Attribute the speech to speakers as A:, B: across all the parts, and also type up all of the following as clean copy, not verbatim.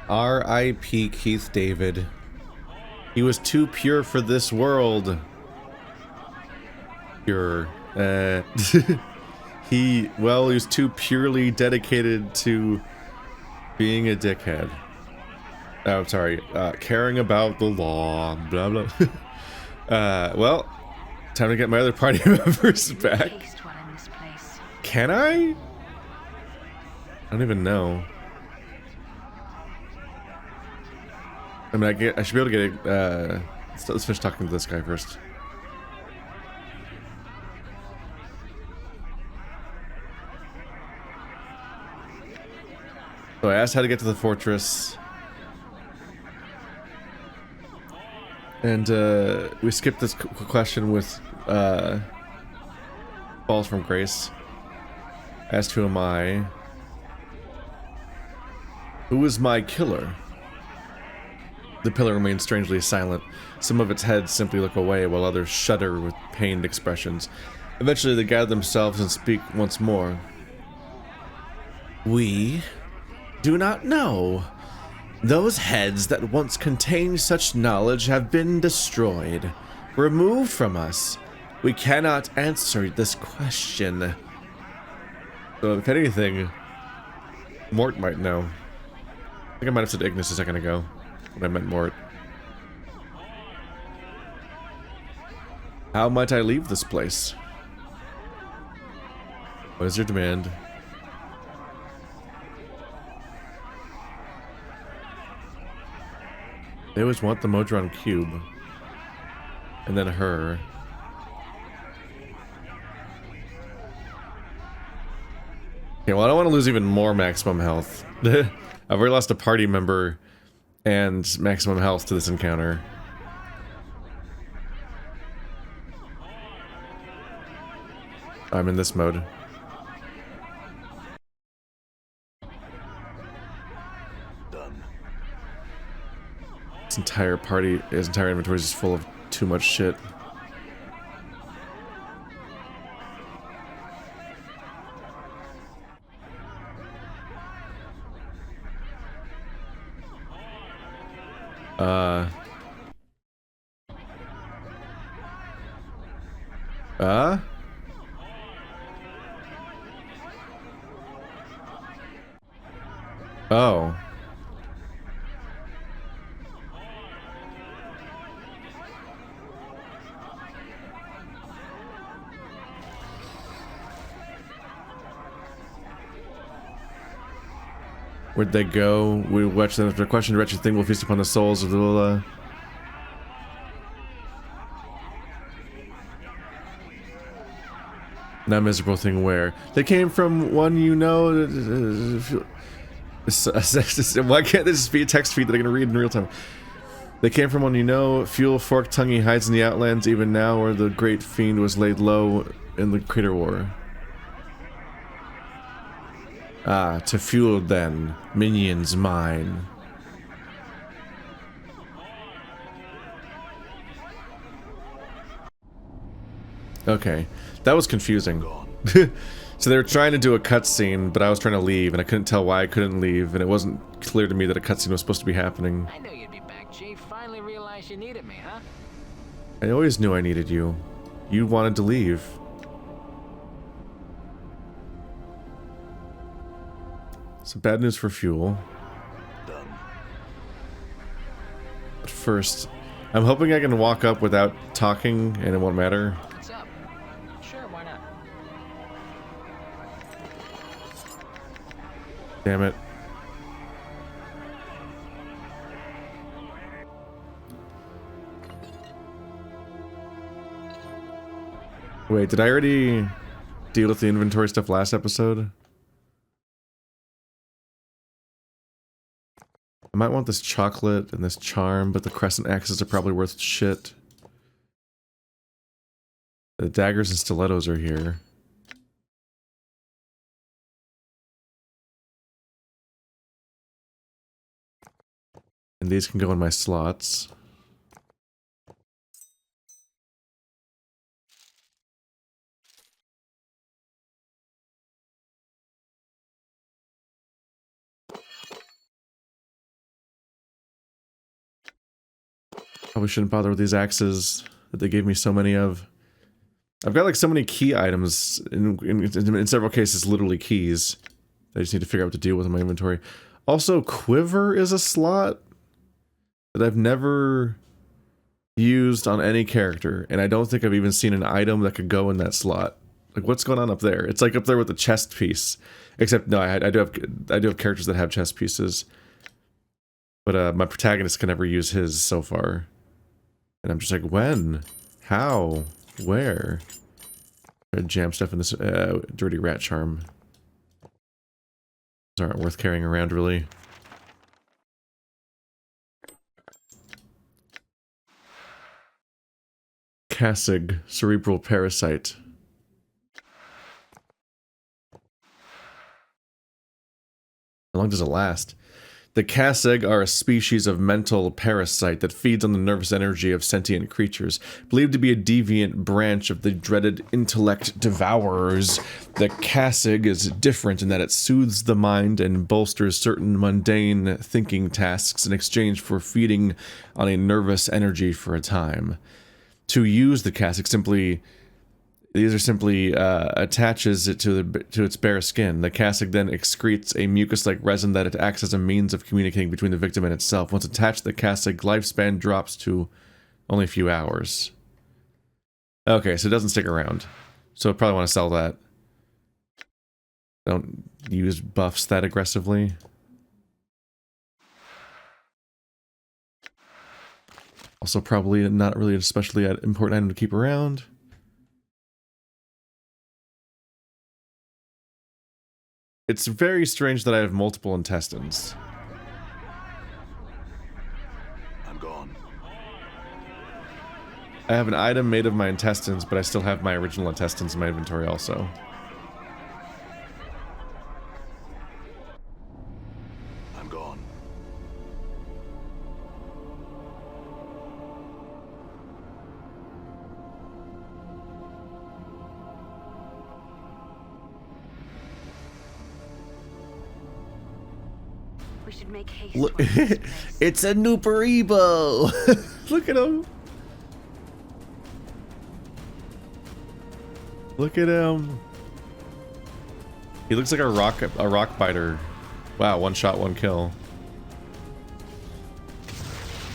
A: R.I.P. Keith David. He was too pure for this world. Pure. He was too purely dedicated to being a dickhead. Oh, I'm sorry. Caring about the law. Blah, blah. Well, time to get my other party members back. Can I? I don't even know. I mean, I should be able to get it, let's finish talking to this guy first. So I asked how to get to the fortress. And, we skipped this question with, Falls from Grace. I asked who am I? Who is my killer? The pillar remains strangely silent. Some of its heads simply look away, while others shudder with pained expressions. Eventually they gather themselves and speak once more. We do not know. Those heads that once contained such knowledge have been destroyed, removed from us. We cannot answer this question. So if anything, Morte might know. I think I might have said Ignis a second ago. When I meant Morte. How might I leave this place? What is your demand? They always want the Modron cube. And then her. Okay, well I don't want to lose even more maximum health. I've already lost a party member and maximum health to this encounter. I'm in this mode.
B: Done.
A: His entire inventory is just full of too much shit. Oh. Where'd they go? We watch them. The question, the wretched thing will feast upon the souls of the That miserable thing where? They came from one you know. Why can't this just be a text feed that I can read in real time? They came from one you know. Fuel forked tonguey hides in the outlands even now where the great fiend was laid low in the crater war. Ah, to fuel then, minions mine. Okay, that was confusing. So they were trying to do a cutscene, but I was trying to leave, and I couldn't tell why I couldn't leave, and it wasn't clear to me that a cutscene was supposed to be happening.
C: I knew you'd be back, Chief. Finally realized you needed me, huh?
A: I always knew I needed you. You wanted to leave. Some bad news for fuel.
B: Done.
A: But first, I'm hoping I can walk up without talking, and it won't matter.
C: What's up? Sure, why not?
A: Damn it. Wait, did I already deal with the inventory stuff last episode? I might want this chocolate and this charm, but the crescent axes are probably worth shit. The daggers and stilettos are here. And these can go in my slots. Probably shouldn't bother with these axes that they gave me so many of. I've got like so many key items, in several cases literally keys. I just need to figure out what to deal with in my inventory. Also, Quiver is a slot that I've never used on any character, and I don't think I've even seen an item that could go in that slot. Like, what's going on up there? It's like up there with the chest piece. Except, no, I do have characters that have chest pieces. But my protagonist can never use his so far. And I'm just like, when? How? Where? I jam stuff in this dirty rat charm. These aren't worth carrying around, really. Cassig, cerebral parasite. How long does it last? The Cassig are a species of mental parasite that feeds on the nervous energy of sentient creatures. Believed to be a deviant branch of the dreaded intellect devourers, the Cassig is different in that it soothes the mind and bolsters certain mundane thinking tasks in exchange for feeding on a nervous energy for a time. To use the Cassig these are simply attaches it to its bare skin. The Cassig then excretes a mucus-like resin that it acts as a means of communicating between the victim and itself. Once attached, the Cassig lifespan drops to only a few hours. Okay, so it doesn't stick around. So I probably want to sell that. Don't use buffs that aggressively. Also probably not really an especially important item to keep around. It's very strange that I have multiple intestines.
B: I'm gone.
A: I have an item made of my intestines, but I still have my original intestines in my inventory also.
B: I'm gone.
D: We should make haste.
A: Look,
D: towards this place.
A: it's a Nuparibo! Look at him! Look at him! He looks like a rock biter. Wow, one shot, one kill.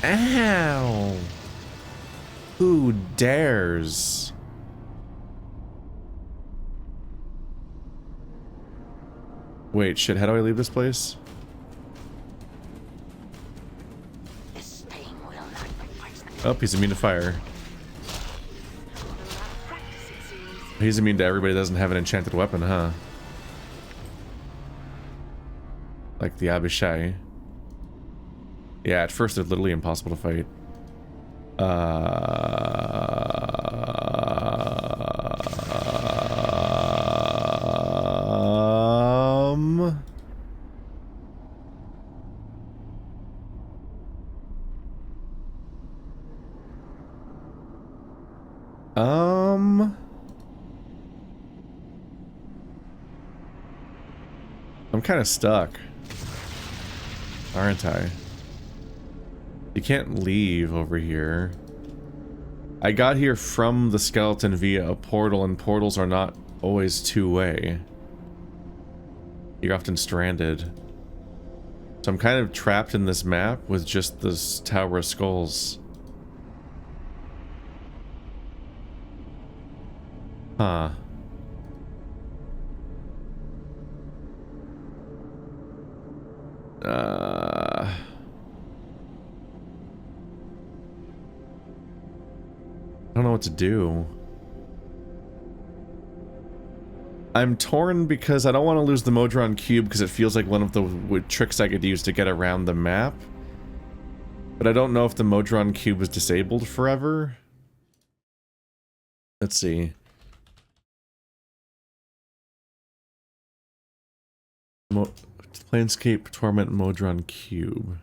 A: Ow! Who dares? Wait, shit, how do I leave this place?
D: This thing will not fight.
A: Oh, he's immune to fire.
D: Practice, it seems.
A: He's immune to everybody that doesn't have an enchanted weapon, huh? Like the Abishai. Yeah, at first they're literally impossible to fight. I'm kind of stuck, aren't I? You can't leave over here. I got here from the skeleton via a portal, and portals are not always two-way. You're often stranded. So I'm kind of trapped in this map with just this Tower of Skulls. Huh. I don't know what to do. I'm torn because I don't want to lose the Modron Cube because it feels like one of the tricks I could use to get around the map. But I don't know if the Modron Cube is disabled forever. Let's see. Planescape Torment Modron Cube.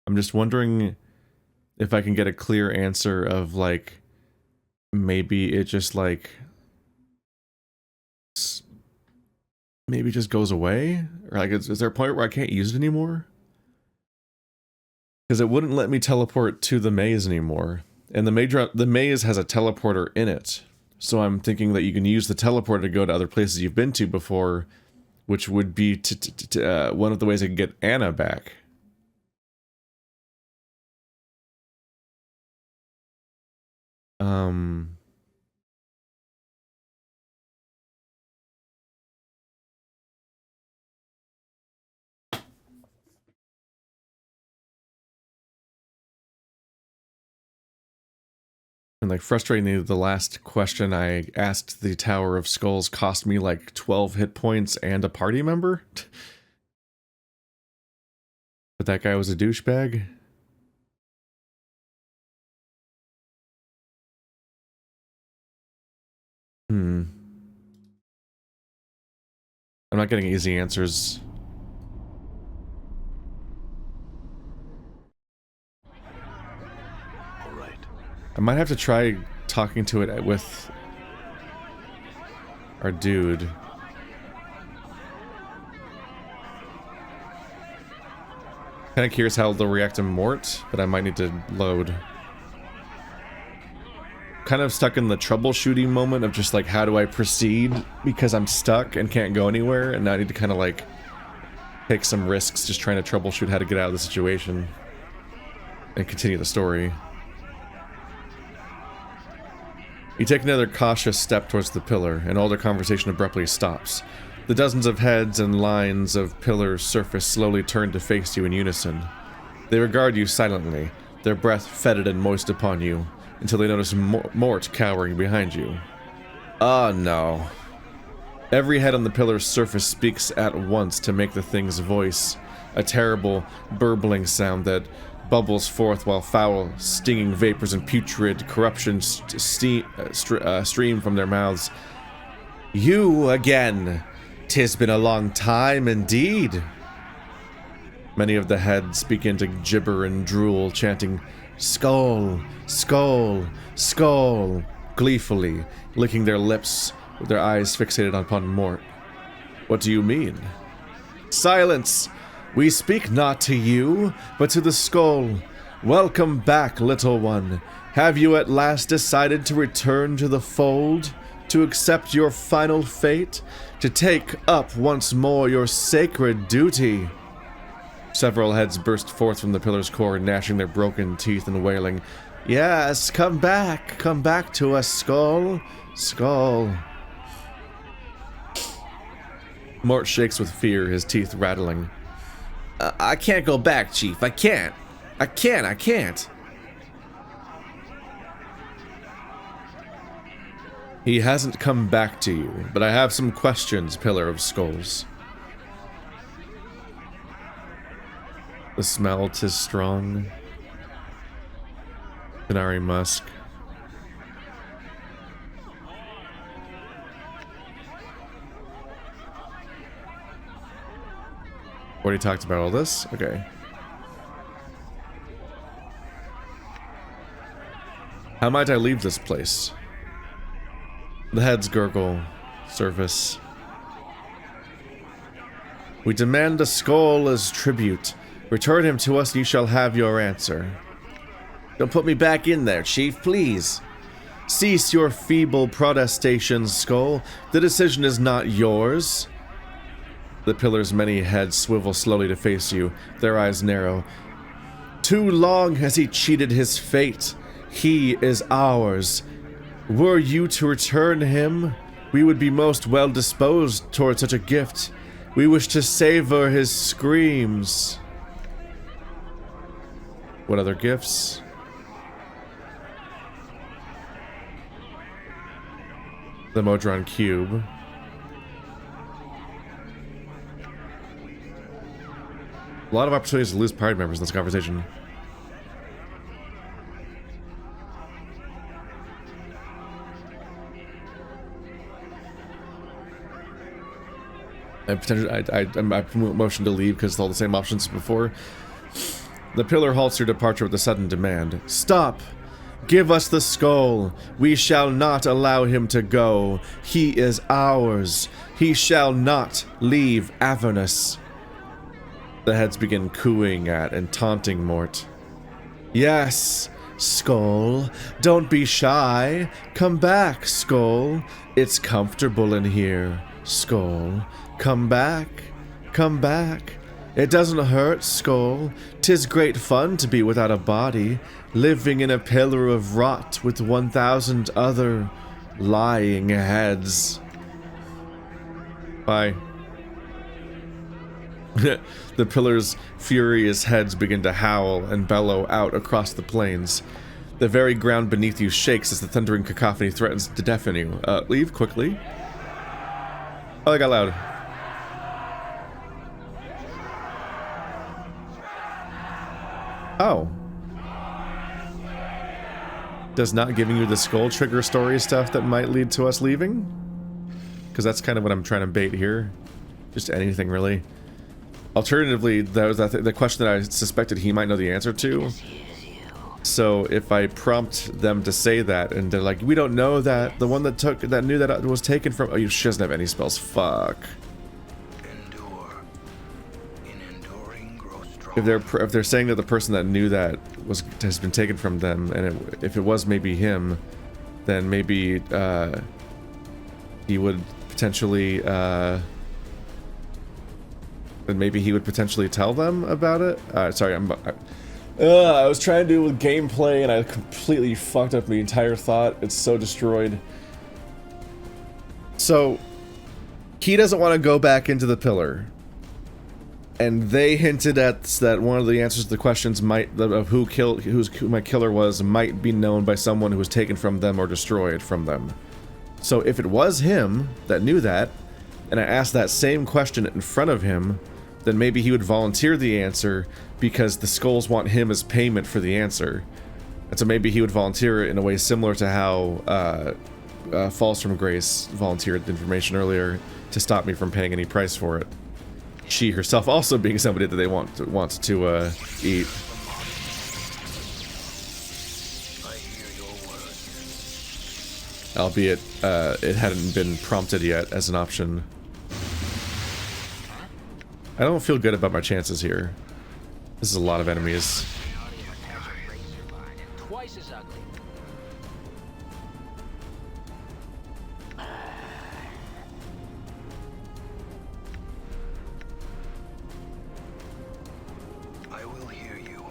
A: I'm just wondering if I can get a clear answer of, like, maybe it just, like, maybe it just goes away? Or, like, is there a point where I can't use it anymore? Because it wouldn't let me teleport to the maze anymore. And the maze has a teleporter in it. So I'm thinking that you can use the teleporter to go to other places you've been to before, which would be one of the ways I can get Anna back. And like frustratingly, the last question I asked the Tower of Skulls cost me like 12 hit points and a party member. But that guy was a douchebag. I'm not getting easy answers. I might have to try talking to it with our dude. Kind of curious how they'll react to Morte, but I might need to load. Kind of stuck in the troubleshooting moment of just like, how do I proceed? Because I'm stuck and can't go anywhere, and now I need to kind of like take some risks just trying to troubleshoot how to get out of the situation and continue the story. You take another cautious step towards the pillar, and all their conversation abruptly stops. The dozens of heads and lines of pillars' surface slowly turn to face you in unison. They regard you silently, their breath fetid and moist upon you, until they notice Morte cowering behind you. Oh no. Every head on the pillar's surface speaks at once to make the thing's voice, a terrible, burbling sound that bubbles forth while foul, stinging vapors and putrid corruption stream from their mouths. You again! 'Tis been a long time indeed. Many of the heads begin to gibber and drool, chanting, "Skull, skull, skull," gleefully, licking their lips with their eyes fixated upon Morte. What do you mean? Silence! We speak not to you, but to the skull. Welcome back, little one. Have you at last decided to return to the fold? To accept your final fate? To take up once more your sacred duty? Several heads burst forth from the pillar's core, gnashing their broken teeth and wailing, "Yes, come back to us, skull, skull." Morte shakes with fear, his teeth rattling. I can't go back, Chief. I can't. I can't. He hasn't come back to you, but I have some questions, Pillar of Skulls. The smell 'tis strong. Canary musk. Already talked about all this? Okay. How might I leave this place? The heads gurgle. Surface. We demand a skull as tribute. Return him to us and you shall have your answer. Don't put me back in there, Chief, please. Cease your feeble protestations, skull. The decision is not yours. The pillar's many heads swivel slowly to face you, their eyes narrow. Too long has he cheated his fate. He is ours. Were you to return him, we would be most well disposed toward such a gift. We wish to savor his screams. What other gifts? The Modron Cube. A lot of opportunities to lose party members in this conversation. I'm motioned to leave because it's all the same options as before. The pillar halts your departure with a sudden demand. Stop! Give us the skull! We shall not allow him to go. He is ours. He shall not leave Avernus. The heads begin cooing at and taunting Morte. Yes, Skull. Don't be shy. Come back, Skull. It's comfortable in here, Skull. Come back. Come back. It doesn't hurt, Skull. 'Tis great fun to be without a body, living in a pillar of rot with 1,000 other lying heads. Bye. The pillar's furious heads begin to howl and bellow out across the plains. The very ground beneath you shakes as the thundering cacophony threatens to deafen you. Leave quickly. Oh, I got loud. Oh. Does not giving you the skull trigger story stuff that might lead to us leaving? Because that's kind of what I'm trying to bait here. Just anything, really. Alternatively, that was the question that I suspected he might know the answer to. So if I prompt them to say that, and they're like, we don't know that, the one that knew that it was taken from... Oh, she doesn't have any spells. Fuck. If they're saying that the person that knew that has been taken from them, and if it was maybe him, then maybe he would potentially then maybe he would potentially tell them about it. Sorry, I was trying to do it with gameplay and I completely fucked up the entire thought. It's so destroyed. So he doesn't want to go back into the pillar. And they hinted at that one of the answers to the questions of who my killer was might be known by someone who was taken from them or destroyed from them. So if it was him that knew that, and I asked that same question in front of him, then maybe he would volunteer the answer because the skulls want him as payment for the answer. And so maybe he would volunteer it in a way similar to how Falls from Grace volunteered the information earlier to stop me from paying any price for it. She herself also being somebody that they want to eat. Albeit, it hadn't been prompted yet as an option. I don't feel good about my chances here. This is a lot of enemies.
C: Twice as ugly.
B: I will hear you.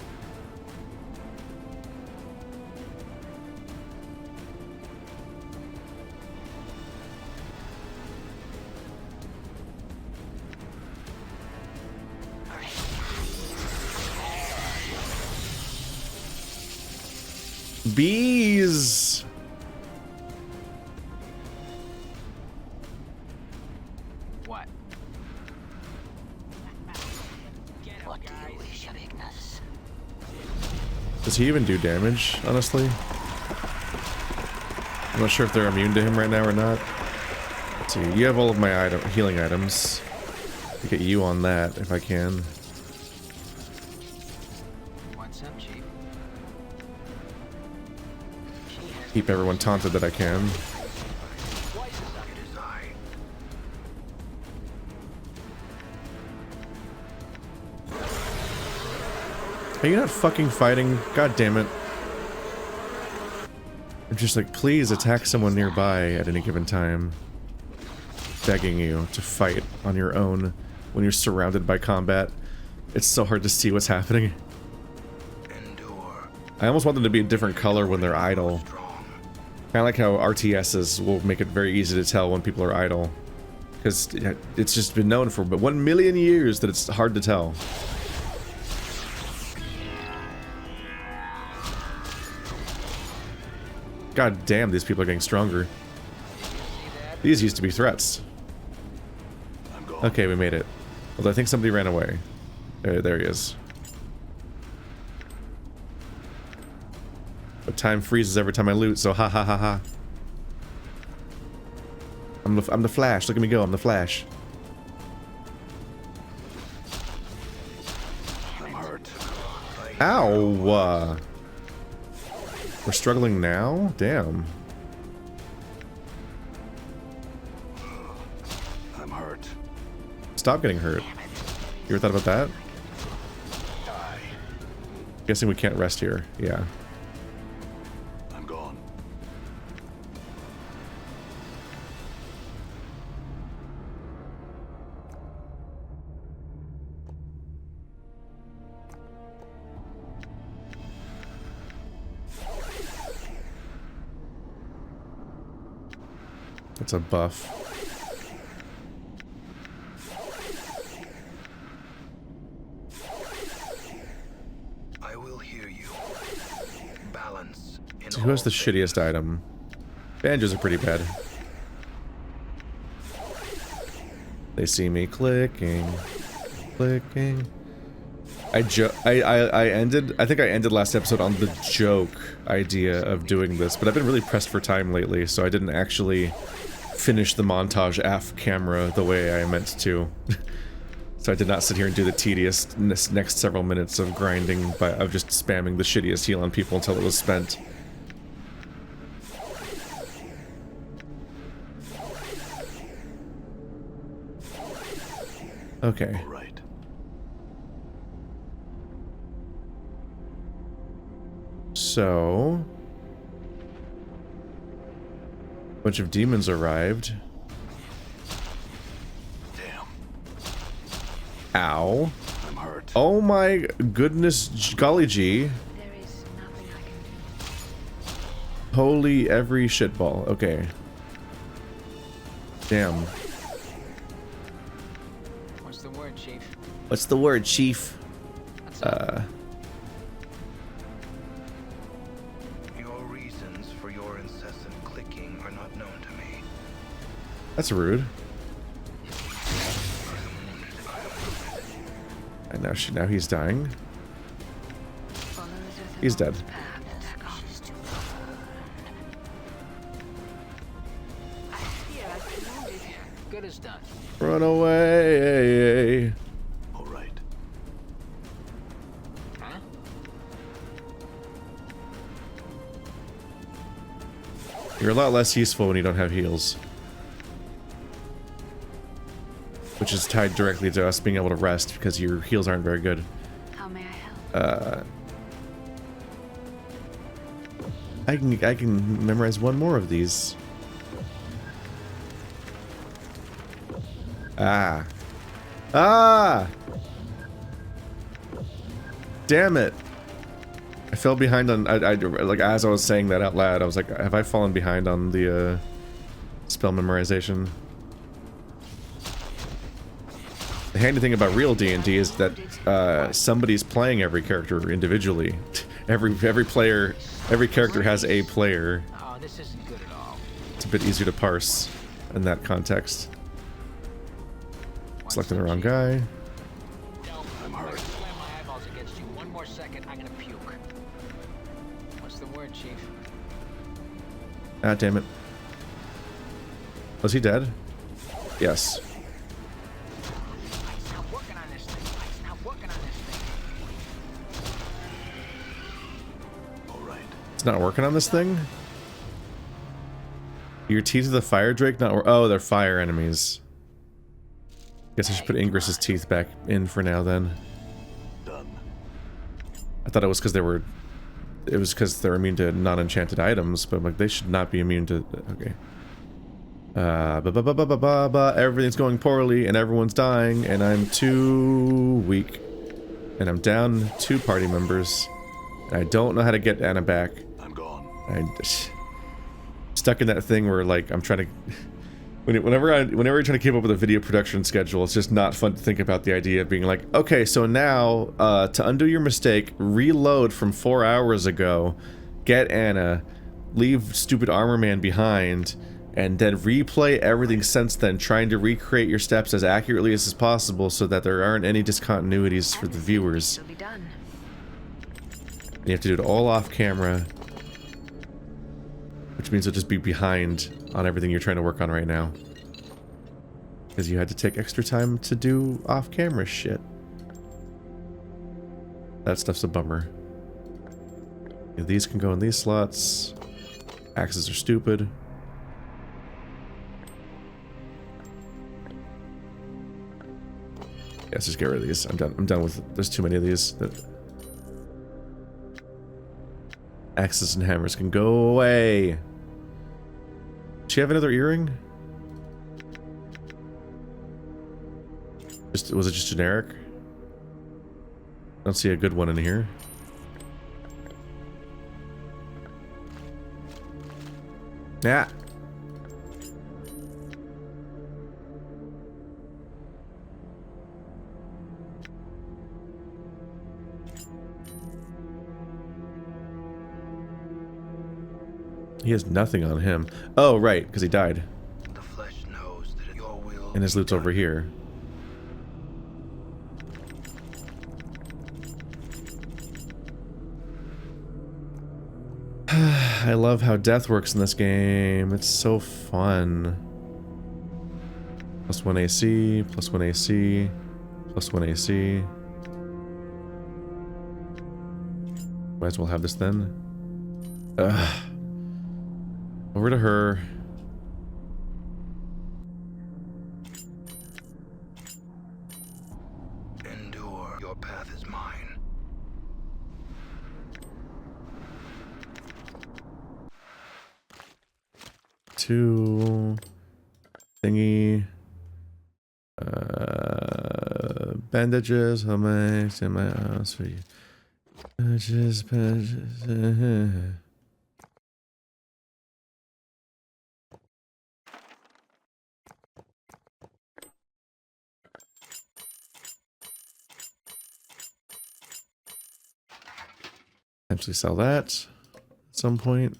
A: Bees!
C: What?
D: What do you wish of Ignis?
A: Does he even do damage, honestly? I'm not sure if they're immune to him right now or not. Let's see, you have all of my healing items. I'll get you on that if I can.
C: What's up, Chief?
A: Keep everyone taunted that I can. Are you not fucking fighting? God damn it. I'm just like, please attack someone nearby at any given time. Begging you to fight on your own when you're surrounded by combat. It's so hard to see what's happening. I almost want them to be a different color when they're idle. Kind of like how RTSs will make it very easy to tell when people are idle. Because it's just been known for 1 million years that it's hard to tell. God damn, these people are getting stronger. These used to be threats. Okay, we made it. Although I think somebody ran away. There he is. But time freezes every time I loot, so ha ha ha ha. I'm the Flash. Look at me go. I'm the Flash.
B: I'm hurt.
A: Ow! We're struggling now? Damn.
B: I'm hurt.
A: Stop getting hurt. You ever thought about that? Guessing we can't rest here. Yeah.
B: I'm gone.
A: That's a buff.
B: I will hear you. Balance.
A: So who has the shittiest item? Banjos are pretty bad. They see me clicking. Clicking. I ended, I think I ended last episode on the joke idea of doing this, but I've been really pressed for time lately, so I didn't actually finish the montage off camera the way I meant to. So I did not sit here and do the tedious next several minutes of grinding of just spamming the shittiest heal on people until it was spent. Okay.
B: All right.
A: So, a bunch of demons arrived.
B: Damn.
A: Ow.
B: I'm hurt.
A: Oh my goodness, golly gee.
D: There is nothing I can do.
A: Holy every shitball. Okay. Damn.
C: What's the word, Chief?
A: What's the word, Chief?
C: What's up?
B: Your reasons for your incessant clicking are not known to me.
A: That's rude. And now he's dying. He's dead.
C: Good as done.
A: Run away.
B: All right.
C: Huh?
A: You're a lot less useful when you don't have heals. Which is tied directly to us being able to rest because your heals aren't very good.
D: How may I help?
A: I can memorize one more of these. Ah. Ah! Damn it. I fell behind on like as I was saying that out loud, I was like, have I fallen behind on the spell memorization? The handy thing about real D&D is that somebody's playing every character individually. Every character has a player.
C: Oh, this isn't good at all.
A: It's a bit easier to parse in that context. Selecting the wrong guy.
C: I'm hurt. Slam my eyeballs against you. One more second, I'm gonna puke. What's the word, Chief?
A: Ah, damn it. Was he dead? Yes.
C: Lights not working on this thing. Lights not working on this thing.
B: All right.
A: It's not working on this thing? Your teeth of the fire drake not work. Oh, they're fire enemies. Guess I should put Ingris's teeth back in for now then.
B: Done.
A: I thought it was because they were... It was because they're immune to non-enchanted items, but I'm like, they should not be immune to... Okay. Everything's going poorly, and everyone's dying, and I'm too weak. And I'm down 2 party members. And I don't know how to get Anna back.
B: I'm gone.
A: I'm just stuck in that thing where, like, I'm trying to... Whenever you're trying to keep up with a video production schedule, it's just not fun to think about the idea of being like, okay, so now, to undo your mistake, reload from 4 hours ago, get Anna, leave stupid Armor Man behind, and then replay everything since then, trying to recreate your steps as accurately as possible so that there aren't any discontinuities for the viewers.
D: It'll be done.
A: And you have to do it all off camera, which means you'll just be behind on everything you're trying to work on right now. Because you had to take extra time to do off-camera shit. That stuff's a bummer. Yeah, these can go in these slots. Axes are stupid. Yeah, let's just get rid of these. I'm done with... There's too many of these. Axes and hammers can go away. Does she have another earring? Was it just generic? I don't see a good one in here. Yeah. He has nothing on him. Oh, right, because he died.
B: The flesh knows that your will
A: And his loot's over here. I love how death works in this game. It's so fun. +1 AC, +1 AC, +1 AC. Might as well have this then. Ugh. Over to her.
B: endure. Your path is mine.
A: Two thingy. Bandages. How much in my house for you? Bandages. Potentially sell that at some point.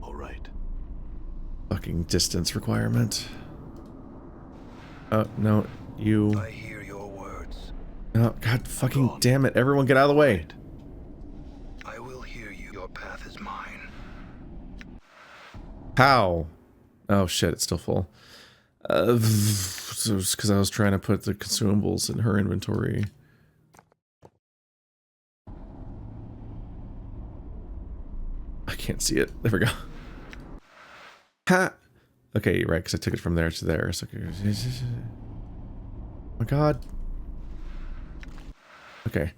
E: All right.
A: Fucking distance requirement. Oh, no, you.
B: I hear your words.
A: Oh, God fucking damn it. Everyone get out of the way.
B: I will hear you. Your path is mine.
A: How? Oh shit, it's still full. So it's because I was trying to put the consumables in her inventory. I can't see it. There we go. Ha! Okay, you're right, because I took it from there to there. So, oh my god. Okay.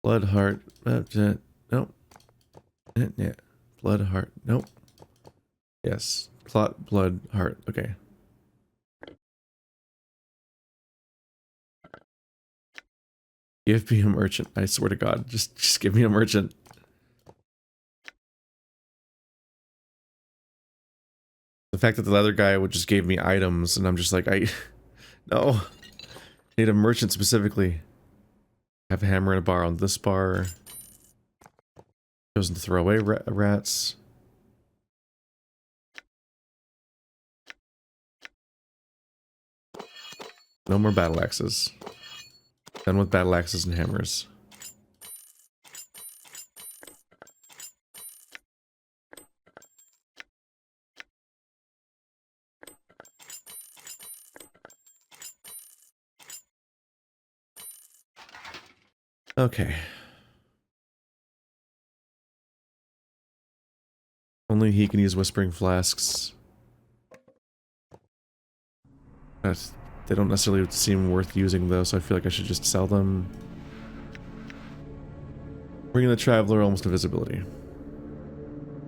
A: Blood heart. Nope. Yeah. Blood heart. Nope. Yes. Plot blood heart. Okay. Give me a merchant. I swear to God. Just give me a merchant. The fact that the other guy would just gave me items and I'm just like, no. I need a merchant specifically. I have a hammer and a bar on this bar. Chosen to throw away rats. No more battle axes. Done with battle axes and hammers. Okay. Only he can use whispering flasks. They don't necessarily seem worth using though, so I feel like I should just sell them. Ring of the Traveler, almost invisibility.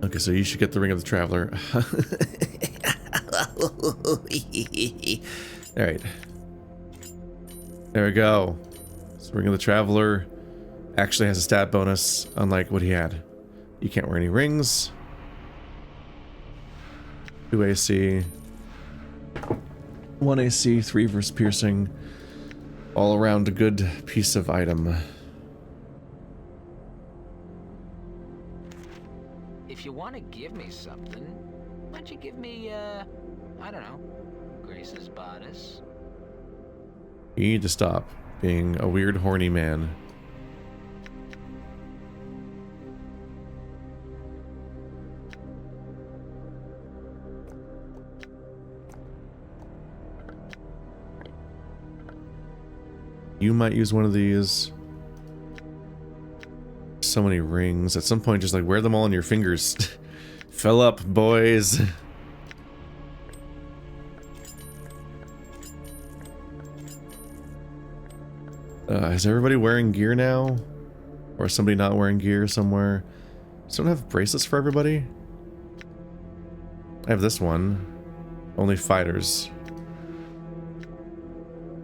A: Okay, so you should get the Ring of the Traveler. Alright. There we go. So Ring of the Traveler actually has a stat bonus, unlike what he had. You can't wear any rings. 2 AC. 1 AC, 3 versus piercing. All around a good piece of item.
C: If you want to give me something, why don't you give me, I don't know, Grace's bodice?
A: You need to stop being a weird, horny man. You might use one of these. So many rings. At some point, just like wear them all on your fingers. Fill up, boys. Is everybody wearing gear now? Or is somebody not wearing gear somewhere? So I don't have bracelets for everybody? I have this one. Only fighters.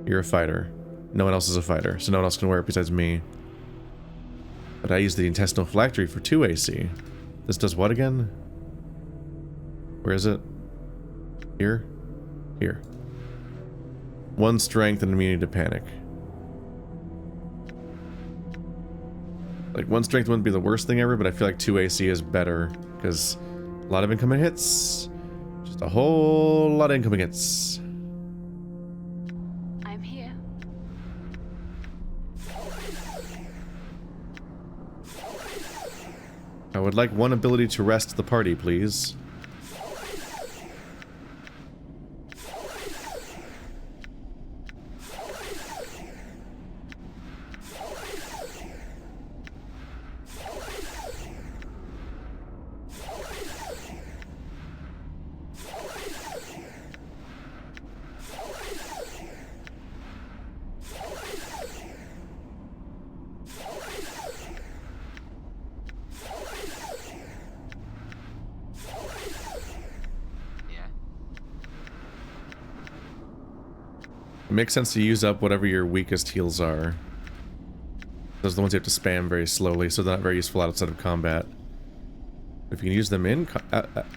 A: You're a fighter. No one else is a fighter, so no one else can wear it besides me. But I use the intestinal phylactery for 2 AC. This does what again? Where is it? Here? Here. 1 strength and immunity to panic. Like, 1 strength wouldn't be the worst thing ever, but I feel like 2 AC is better, because a lot of incoming hits. Just a whole lot of incoming hits.
D: I'm here.
A: I would like 1 ability to rest the party, please. It makes sense to use up whatever your weakest heals are. Those are the ones you have to spam very slowly, so they're not very useful outside of combat. If you can use them in...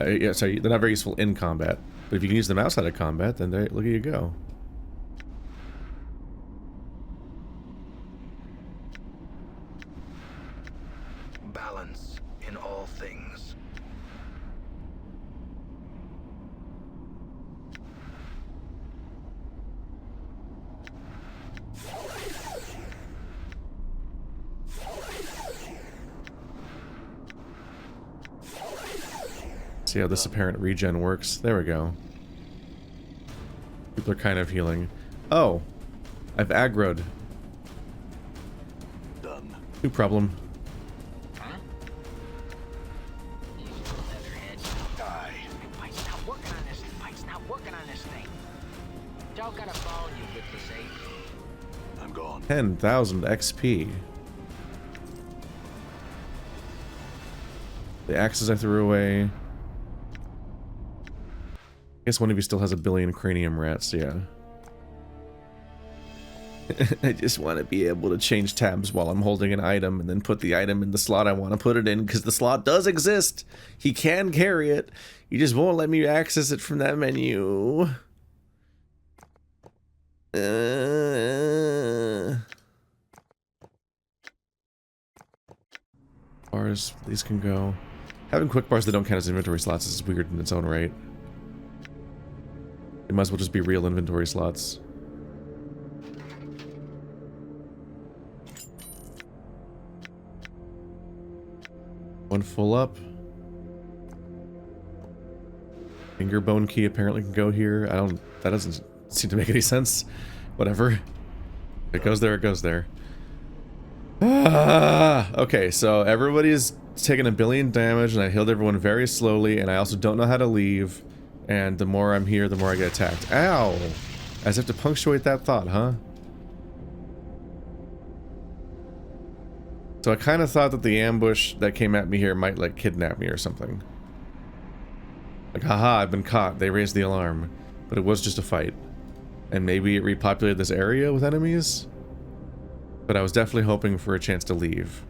A: yeah, sorry, they're not very useful in combat. But if you can use them outside of combat, then look at you go.
B: Balance in all things.
A: See how this apparent regen works. There we go. People are kind of healing. Oh! I've aggroed.
E: Done.
A: No problem.
C: Huh? You little leatherhead.
E: Die.
C: Mike's not working on this. Mike's not working on this thing. Joe got a phone, you witless ape.
E: I'm gone.
A: 10,000 XP. The axes I threw away. I guess one of you still has a billion cranium rats, yeah. I just want to be able to change tabs while I'm holding an item and then put the item in the slot I want to put it in, because the slot does exist. He can carry it. You just won't let me access it from that menu. Bars, these can go. Having quick bars that don't count as inventory slots is weird in its own right. It might as well just be real inventory slots. One full up. Finger bone key apparently can go here. That doesn't seem to make any sense. Whatever. If it goes there, it goes there. Okay, so everybody's taking 1 billion damage, and I healed everyone very slowly, and I also don't know how to leave. And the more I'm here, the more I get attacked. Ow! As if to punctuate that thought, huh? So I kind of thought that the ambush that came at me here might, like, kidnap me or something. Like, haha, I've been caught. They raised the alarm. But it was just a fight. And maybe it repopulated this area with enemies? But I was definitely hoping for a chance to leave.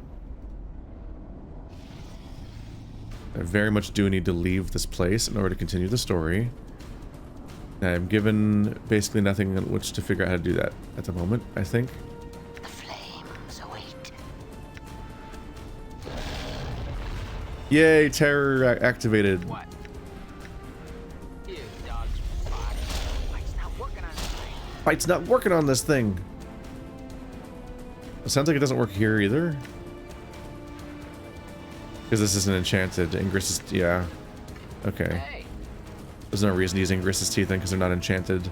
A: I very much do need to leave this place in order to continue the story. I'm given basically nothing in which to figure out how to do that at the moment, I think.
D: The flames await.
A: Yay, terror activated.
C: What? You dog's body. Mike's not working on this thing.
A: Fight's not working on this thing. It sounds like it doesn't work here either. Because this isn't enchanted. Ingress is, yeah. Okay.
C: Hey.
A: There's no reason to use Ingress's teeth then because they're not enchanted.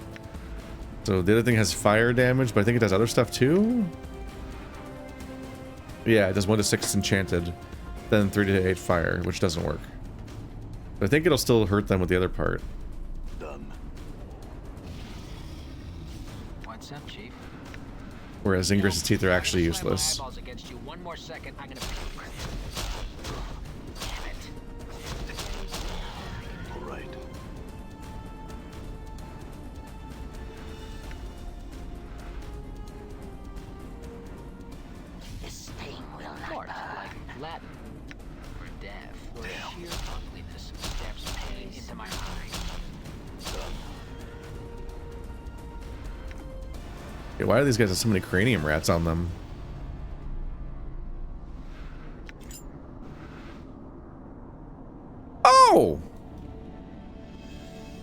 A: So the other thing has fire damage, but I think it does other stuff too? Yeah, it does 1 to 6 enchanted, then 3 to 8 fire, which doesn't work. But I think it'll still hurt them with the other part.
E: Done.
C: What's up, Chief?
A: Whereas Ingress's teeth are actually
C: I'm gonna slam my
A: useless.
C: eyeballs against you one more second, I'm gonna puke. Damn it.
E: All right.
D: This thing will not
C: Morte,
D: burn.
C: like Latin for death, or sheer ugliness stabs pain into my eye.
A: Okay, why do these guys have so many cranium rats on them? Oh!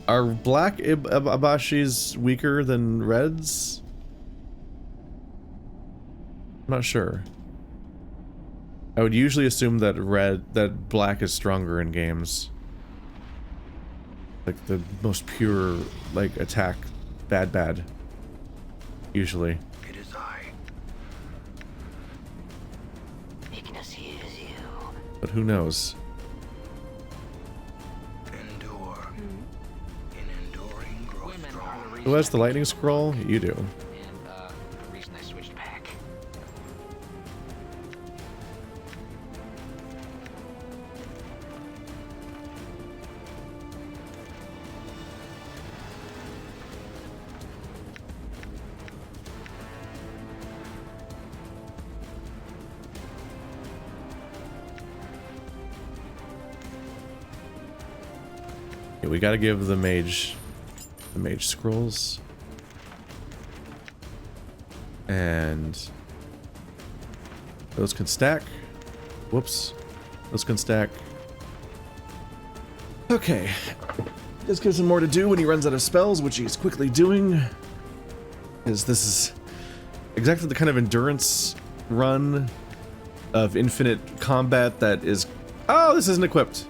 A: Are black Abashis weaker than reds? I'm not sure. I would usually assume that black is stronger in games. Like the most pure, like, attack, bad. Usually.
B: It is I.
D: Ignis hears you.
A: But who knows?
B: Endure. In enduring, grow
C: Women are the
B: strong.
C: reason
A: Who has
C: I
A: the lightning
C: became
A: scroll?
C: Morte,
A: You do.
C: and the reason I switched back.
A: Okay, we gotta give the mage scrolls. And those can stack. Whoops. Those can stack. Okay. This gives him more to do when he runs out of spells, which he's quickly doing. This is exactly the kind of endurance run of infinite combat that is... Oh, this isn't equipped.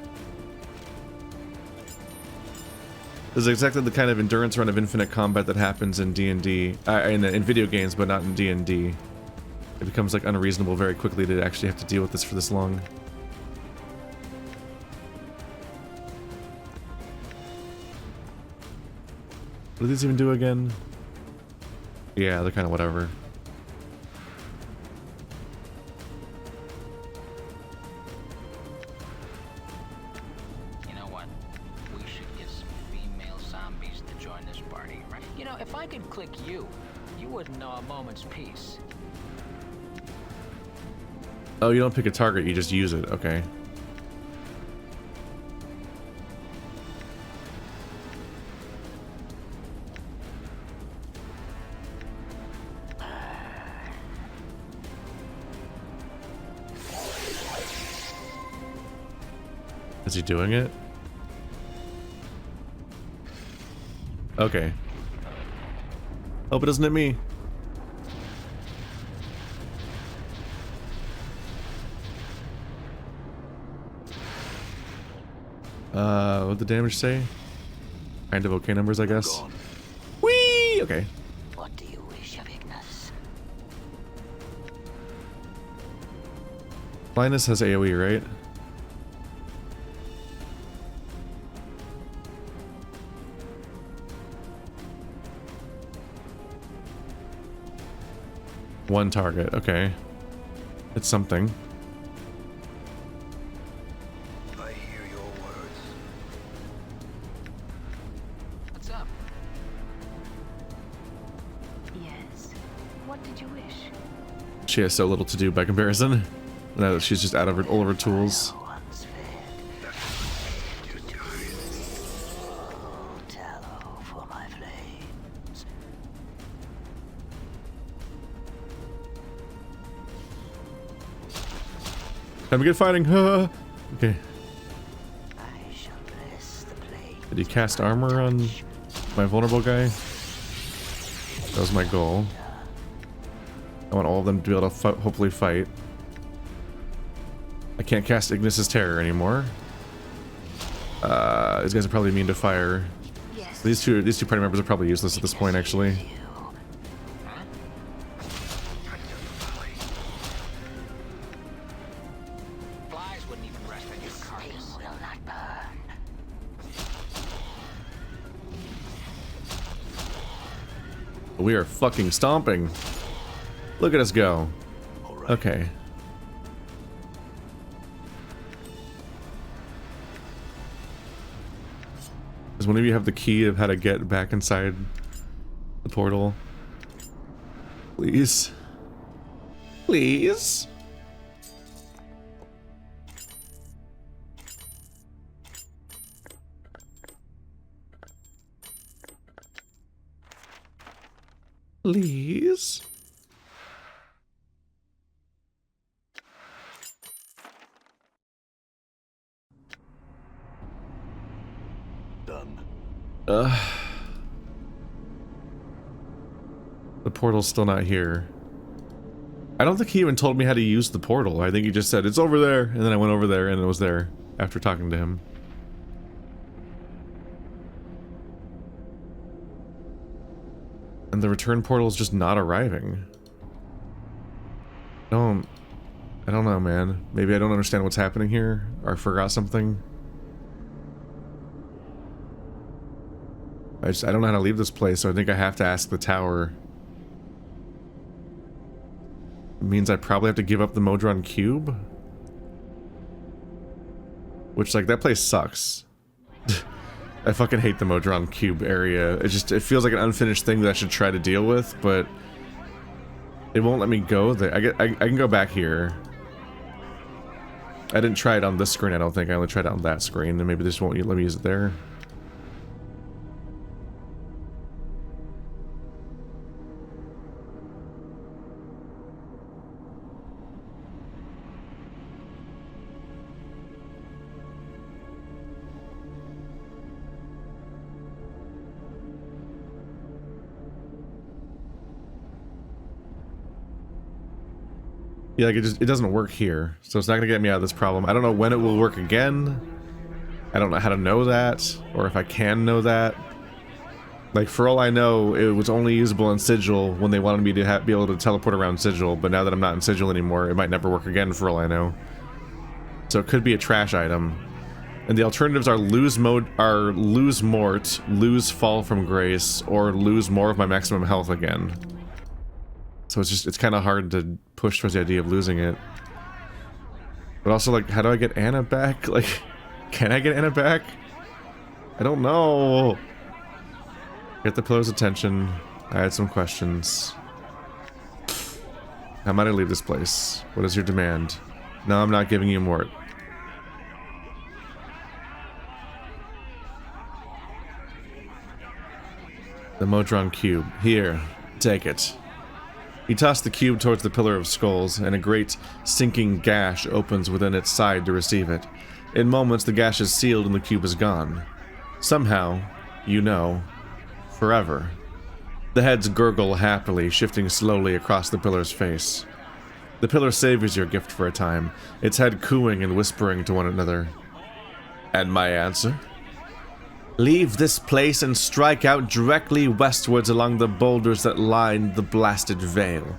A: This is exactly the kind of endurance run of infinite combat that happens in D&D, in video games, but not in D&D. It becomes like unreasonable very quickly to actually have to deal with this for this long. What do these even do again? Yeah, they're kind of whatever.
C: You know what? We should get some female zombies to join this party, right? You know, if I could click you, you wouldn't know a moment's peace.
A: Oh, you don't pick a target, you just use it. Okay. Is he doing it? Okay. Hope it doesn't hit me. What'd the damage say? Kind of okay numbers, I guess.
E: Gone.
A: Whee! Okay.
D: What do you wish of Ignis?
A: Blindness has AoE, right? One target, okay. It's something.
B: I hear your words.
C: What's up?
D: Yes. What did you wish?
A: She has so little to do by comparison. Now that she's just out of all of her tools.
D: Once fed.
B: You died.
D: Oh, tallow for my flames.
A: Time to get fighting. Okay. Did he cast armor on my vulnerable guy? That was my goal. I want all of them to be able to hopefully fight. I can't cast Ignis's Terror anymore. These guys are probably immune to fire.
D: Yes.
A: These two party members are probably useless at this point, actually.
C: Flies wouldn't even rest on your
D: This thing
C: carcass.
D: will not burn.
A: We are fucking stomping. Look at us go.
E: All right.
A: Okay. Does one of you have the key of how to get back inside the portal? Please. Please. Please.
E: Done.
A: The portal's still not here. I don't think he even told me how to use the portal. I think he just said, it's over there, and then I went over there and it was there after talking to him. And the return portal is just not arriving. I don't know, man. Maybe I don't understand what's happening here, or I forgot something. I don't know how to leave this place, so I think I have to ask the tower. It means I probably have to give up the Modron Cube? Which, like, that place sucks. I fucking hate the Modron Cube area. It feels like an unfinished thing that I should try to deal with, but it won't let me go there. I can go back here. I didn't try it on this screen, I don't think. I only tried it on that screen, and maybe this won't let me use it there. Yeah, like it doesn't work here, so it's not gonna get me out of this problem. I don't know when it will work again. I don't know how to know that, or if I can know that. Like, for all I know, it was only usable in Sigil when they wanted me to be able to teleport around Sigil, but now that I'm not in Sigil anymore, it might never work again for all I know. So it could be a trash item. And the alternatives are lose Morte, lose Fall from Grace, or lose more of my maximum health again. So it's kind of hard to push towards the idea of losing it. But also, like, how do I get Anna back? Like, can I get Anna back? I don't know. Get the pillar's attention. I had some questions. How might I leave this place? What is your demand? No, I'm not giving you Morte. The Modron Cube. Here, take it. He tossed the cube towards the Pillar of Skulls, and a great, sinking gash opens within its side to receive it. In moments, the gash is sealed and the cube is gone. Somehow, you know, forever. The heads gurgle happily, shifting slowly across the pillar's face. The pillar savors your gift for a time, its head cooing and whispering to one another. And my answer? Leave this place and strike out directly westwards along the boulders that line the blasted veil.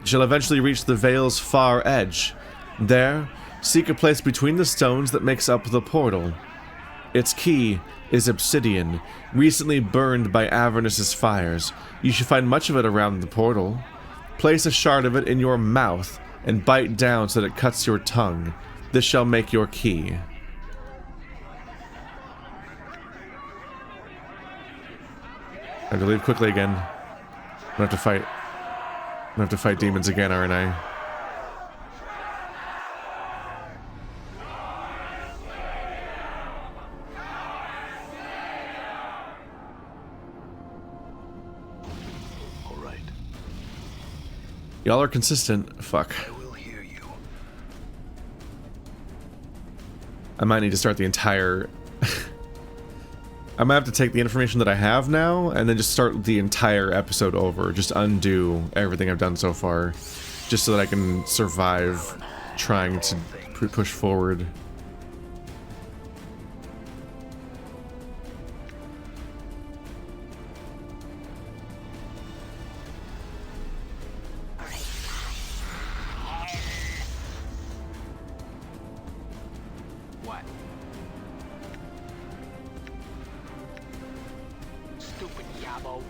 A: You shall eventually reach the veil's far edge. There, seek a place between the stones that makes up the portal. Its key is obsidian, recently burned by Avernus's fires. You should find much of it around the portal. Place a shard of it in your mouth and bite down so that it cuts your tongue. This shall make your key. I have to leave quickly again. I'm gonna have to fight demons again, aren't I?
E: All right.
A: Y'all are consistent. Fuck.
B: I will hear you.
A: I might need to start the entire I'm gonna have to take the information that I have now and then just start the entire episode over. Just undo everything I've done so far. Just so that I can survive trying to push forward.
C: What? Stupid yabo.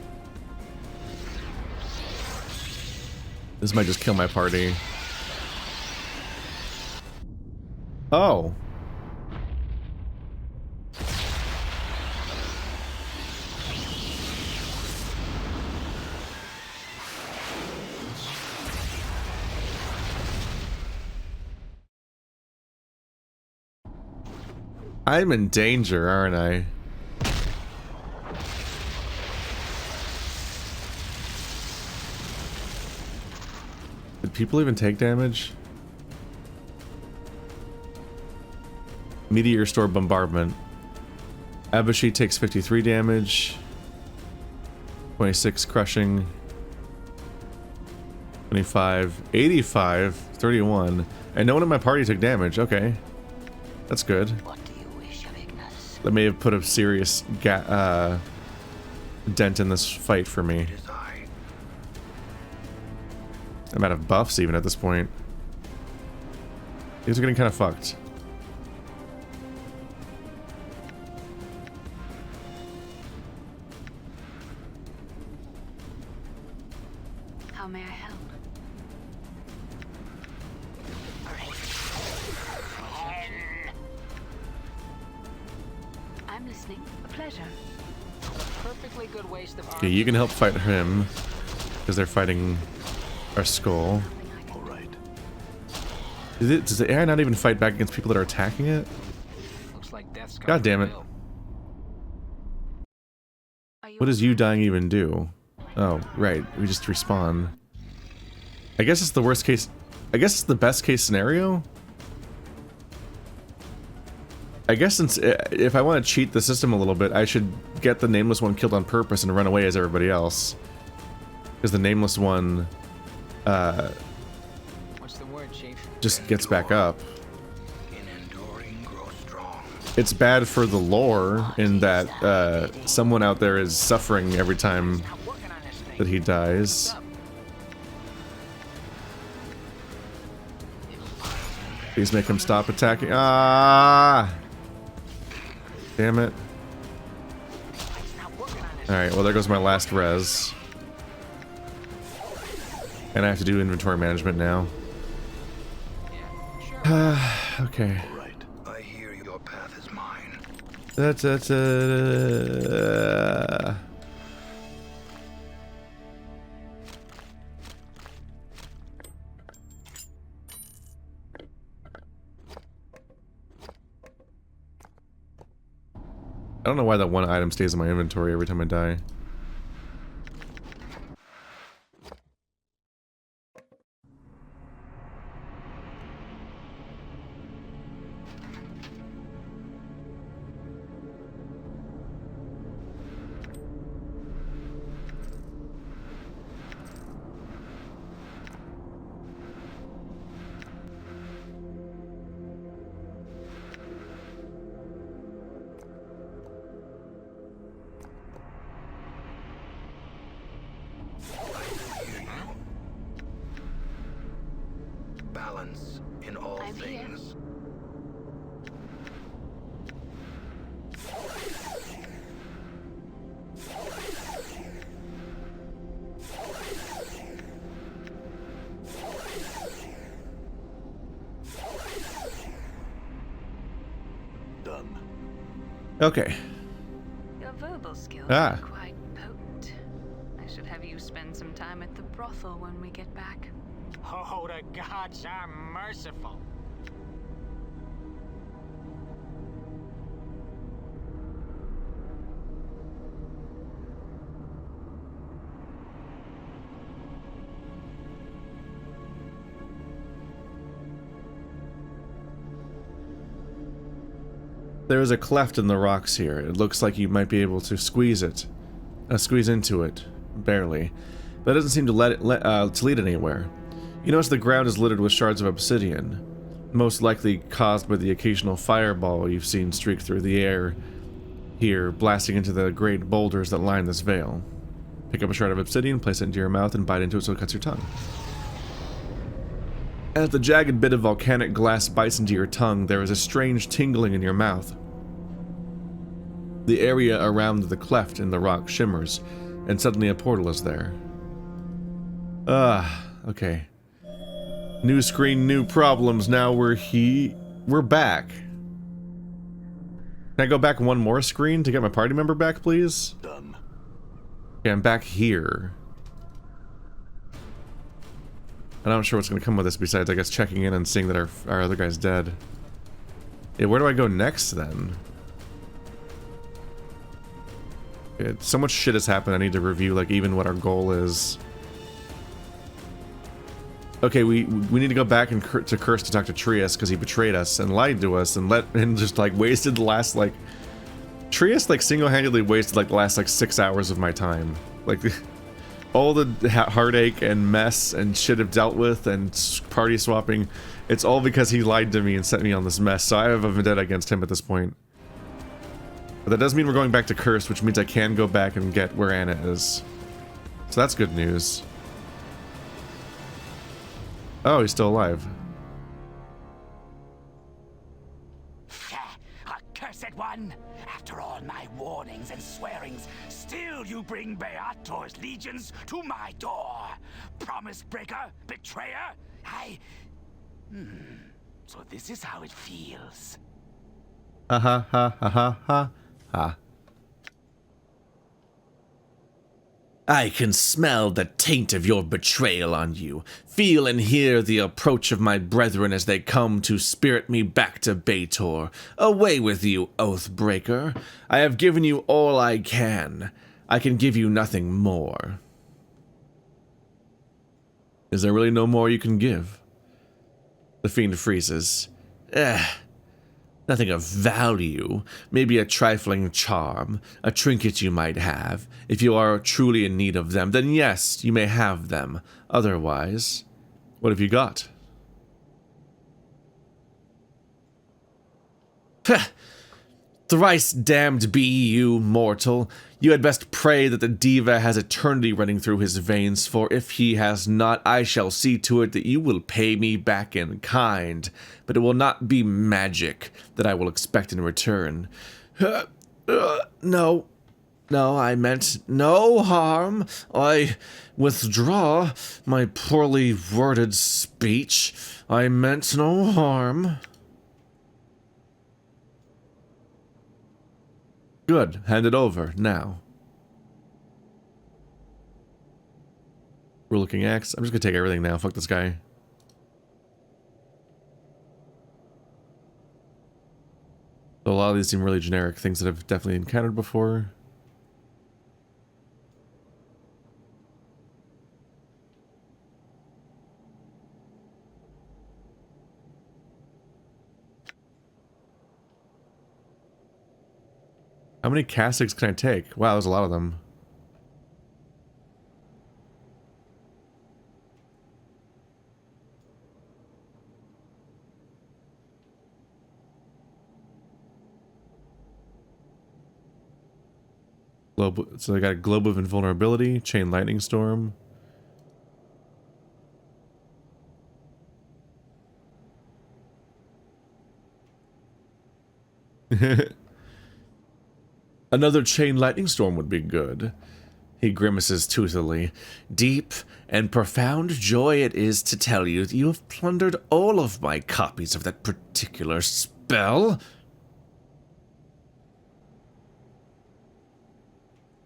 A: This might just kill my party. Oh. I'm in danger, aren't I? Did people even take damage? Meteor Store Bombardment. Abashi takes 53 damage. 26 crushing. 25. 85. 31. And no one in my party took damage. Okay. That's good.
D: What do you wish of Ignis?
A: That may have put a serious dent in this fight for me.
B: It is I.
A: I'm out of buffs even at this point. These are getting kind of fucked.
F: How may I help? I'm listening. A pleasure.
C: Perfectly good waste of
A: Okay, you can help fight him because they're fighting our skull.
E: All right.
A: Does the AI not even fight back against people that are attacking it?
C: Looks like death's
A: God damn it. What does you dying even do? Oh, right. We just respawn. I guess it's the worst case. I guess it's the best case scenario. I guess since if I want to cheat the system a little bit, I should get the Nameless One killed on purpose and run away as everybody else. Because the Nameless One
C: What's the word, Chief?
A: just gets back up.
B: In enduring, grow strong.
A: It's bad for the lore in that someone out there is suffering every time
C: Not working on this thing.
A: that he dies. Please make him stop attacking. Ah! Damn it. Alright, well there goes my last res. And I have to do inventory management now. Okay.
E: All right.
B: I hear your path is mine.
A: That's I don't know why that one item stays in my inventory every time I die.
B: Balance in all
F: I'm here.
B: things.
E: Done.
A: Okay.
F: Your verbal skills
A: Ah.
F: are quite potent. I should have you spend some time at the brothel when we get back.
C: Oh, the gods are merciful.
A: There is a cleft in the rocks here. It looks like you might be able to squeeze into it, barely. But it doesn't seem to lead anywhere. You notice the ground is littered with shards of obsidian, most likely caused by the occasional fireball you've seen streak through the air here, blasting into the great boulders that line this vale. Pick up a shard of obsidian, place it into your mouth, and bite into it so it cuts your tongue. As the jagged bit of volcanic glass bites into your tongue, there is a strange tingling in your mouth. The area around the cleft in the rock shimmers, and suddenly a portal is there. Okay. New screen, new problems. Now we're back. Can I go back one more screen to get my party member back, please?
E: Done.
A: Okay, I'm back here. I'm not sure what's going to come with this besides, I guess, checking in and seeing that our other guy's dead. Yeah, where do I go next, then? Yeah, so much shit has happened, I need to review, like, even what our goal is. Okay, we need to go back and to Curse to talk to Trius, because he betrayed us and lied to us and just, like, wasted the last, like... Trius, like, single-handedly wasted, like, the last, like, 6 hours of my time. Like... all the heartache and mess and shit I've dealt with and party swapping, it's all because he lied to me and sent me on this mess, so I have a vendetta against him at this point. But that does mean we're going back to Curse, which means I can go back and get where Anna is. So that's good news. Oh, he's still alive.
D: Accursed one! After all my warnings and swearings, still you bring Beator's legions to my door. Promise breaker, betrayer, So this is how it feels.
A: Ha ha ha ha ha ha ha. I can smell the taint of your betrayal on you, feel and hear the approach of my brethren as they come to spirit me back to Beator. Away with you, Oathbreaker. I have given you all I can. I can give you nothing more. Is there really no more you can give? The fiend freezes. Nothing of value. Maybe a trifling charm, a trinket you might have. If you are truly in need of them, then yes, you may have them. Otherwise, what have you got? Heh! Thrice damned be you, mortal. You had best pray that the diva has eternity running through his veins, for if he has not, I shall see to it that you will pay me back in kind. But it will not be magic that I will expect in return. No, I meant no harm. I withdraw my poorly worded speech. I meant no harm. Good. Hand it over, now. We're looking axe. I'm just gonna take everything now. Fuck this guy. So a lot of these seem really generic. Things that I've definitely encountered before. How many castigs can I take? Wow, there's a lot of them. So I got a Globe of Invulnerability, Chain Lightning Storm. Another Chain Lightning Storm would be good. He grimaces toothily. Deep and profound joy it is to tell you that you have plundered all of my copies of that particular spell.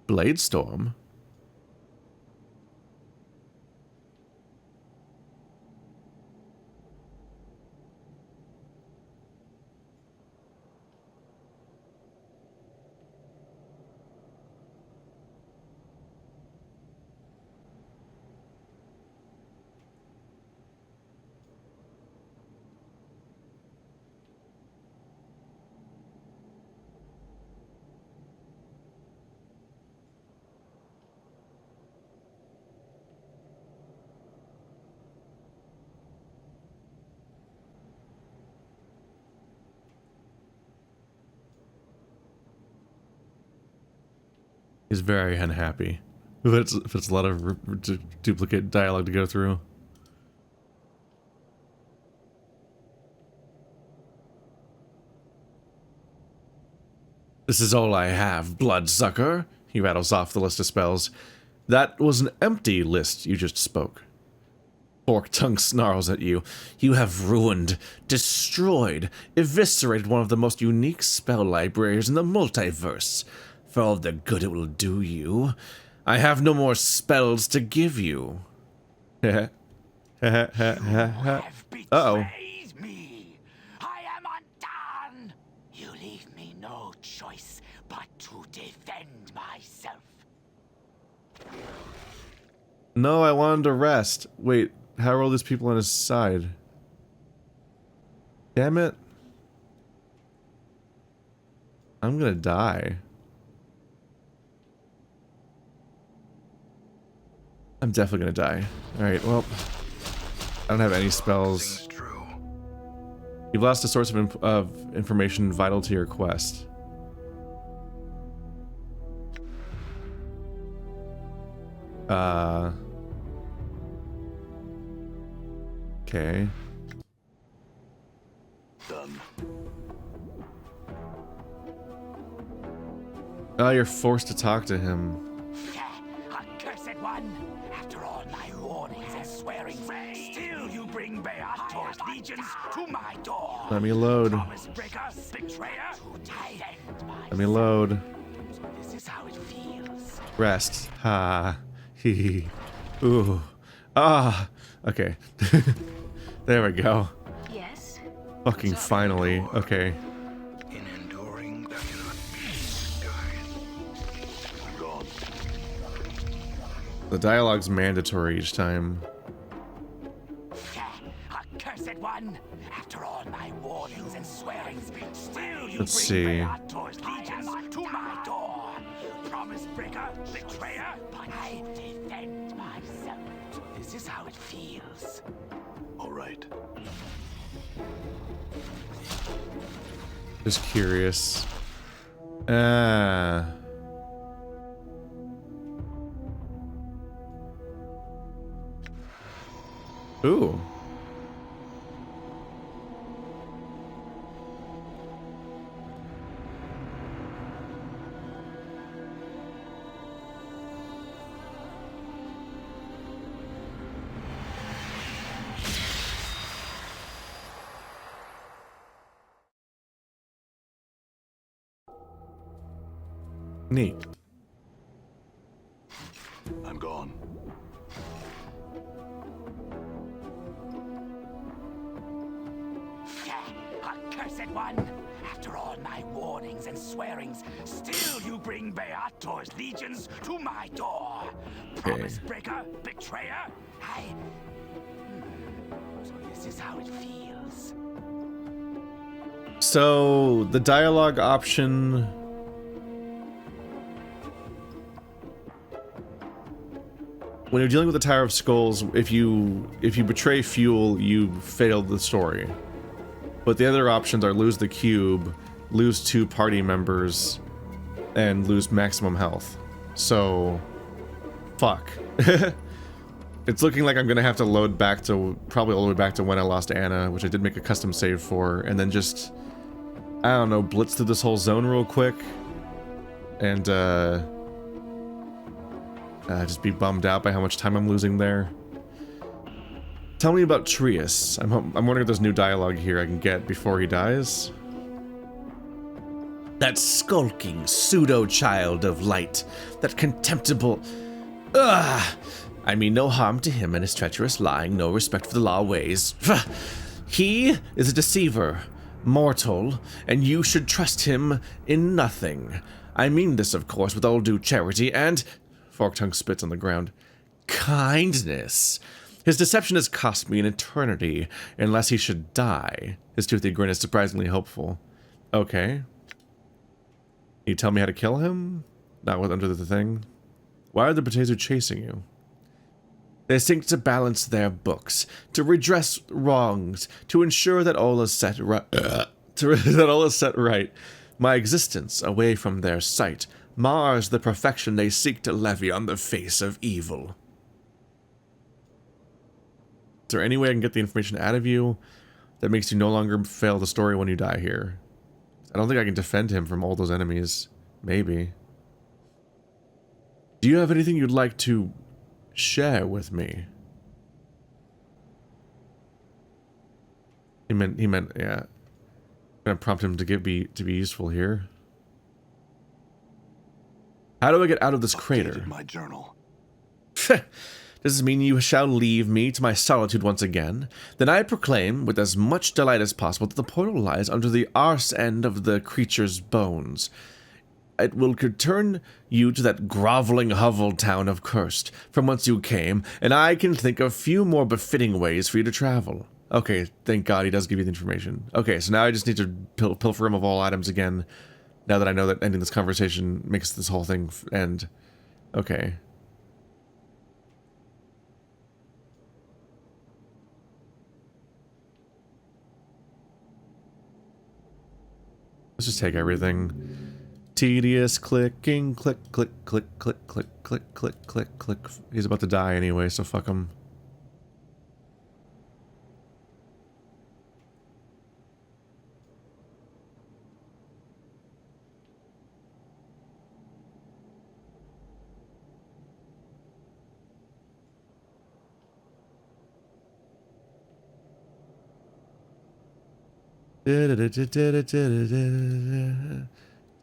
A: Blade Storm? He's very unhappy. If it's a lot of duplicate dialogue to go through. This is all I have, bloodsucker. He rattles off the list of spells. That was an empty list you just spoke. Forked tongue snarls at you. You have ruined, destroyed, eviscerated one of the most unique spell libraries in the multiverse. For all the good it will do you, I have no more spells to give you.
D: You have
A: Uh-oh.
D: betrayed me. I am undone. You leave me no choice but to defend myself.
A: No, I wanted to rest. Wait, how are all these people on his side? Damn it. I'm gonna die. I'm definitely gonna die. Alright, well. I don't have any spells.
B: Seems true.
A: You've lost a source of information vital to your quest. Okay.
E: Done.
A: Oh, you're forced to talk to him.
D: Accursed one! After all my warnings and swearings, still you bring Beator's legions to my door.
A: Let me load.
D: Promise breaker, betrayer,
A: Let me load.
D: This is how it feels.
A: Rest. Ha. Hee. Ooh. Ah. Okay. There we go.
F: Yes?
A: Fucking finally. Okay.
B: In enduring, that cannot be, guys.
E: I'm gone.
A: The dialogue's mandatory each time.
D: Accursed one! After all my warnings and swearings, still you
A: Let's
D: bring
A: see.
D: Beator's legions to my door. Promise breaker, betrayer, I defend myself. This is how it feels.
E: All right.
A: Just curious. Ah. Ooh. Neat.
E: I'm gone.
D: Accursed one! After all my warnings and swearings, still you bring Beator's legions to my door. Promise breaker, betrayer, So this is how it feels.
A: So the dialogue option. When you're dealing with the Tower of Skulls, if you betray fuel, you fail the story. But the other options are lose the cube, lose 2 party members, and lose maximum health. So, fuck. It's looking like I'm gonna have to load back to, probably all the way back to when I lost Anna, which I did make a custom save for, and then just, I don't know, blitz through this whole zone real quick, and just be bummed out by how much time I'm losing there. Tell me about Trius. I'm wondering if there's new dialogue here I can get before he dies. That skulking pseudo-child of light. That contemptible... Ugh! I mean no harm to him and his treacherous lying, no respect for the law ways. He is a deceiver, mortal, and you should trust him in nothing. I mean this, of course, with all due charity and... Forked tongue spits on the ground. Kindness. His deception has cost me an eternity, unless he should die. His toothy grin is surprisingly hopeful. Okay. You tell me how to kill him? Not with under the thing? Why are the potatoes chasing you? They seek to balance their books, to redress wrongs, to ensure that all is set right. That all is set right. My existence away from their sight mars the perfection they seek to levy on the face of evil. Is there any way I can get the information out of you that makes you no longer fail the story when you die here? I don't think I can defend him from all those enemies. Maybe. Do you have anything you'd like to share with me? He meant, yeah. I'm gonna prompt him to be useful here. How do I get out of this crater?
E: Updated my journal.
A: Does this mean you shall leave me to my solitude once again? Then I proclaim, with as much delight as possible, that the portal lies under the arse end of the creature's bones. It will return you to that groveling hovel town of Cursed, from whence you came, and I can think of few more befitting ways for you to travel. Okay, thank God he does give you the information. Okay, so now I just need to pilfer him of all items again, now that I know that ending this conversation makes this whole thing end. Okay. Let's just take everything. Tedious clicking, click, click, click, click, click, click, click, click, click. He's about to die anyway, so fuck him.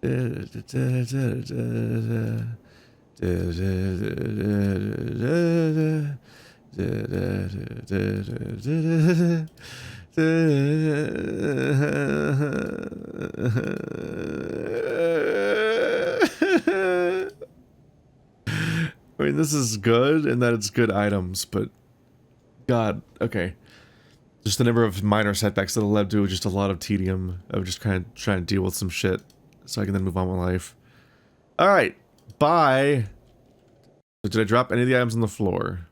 A: I mean, this is good in that it's good items, but God, okay. Just the number of minor setbacks that led to just a lot of tedium of just kind of trying to deal with some shit so I can then move on with life. Alright, bye. So did I drop any of the items on the floor?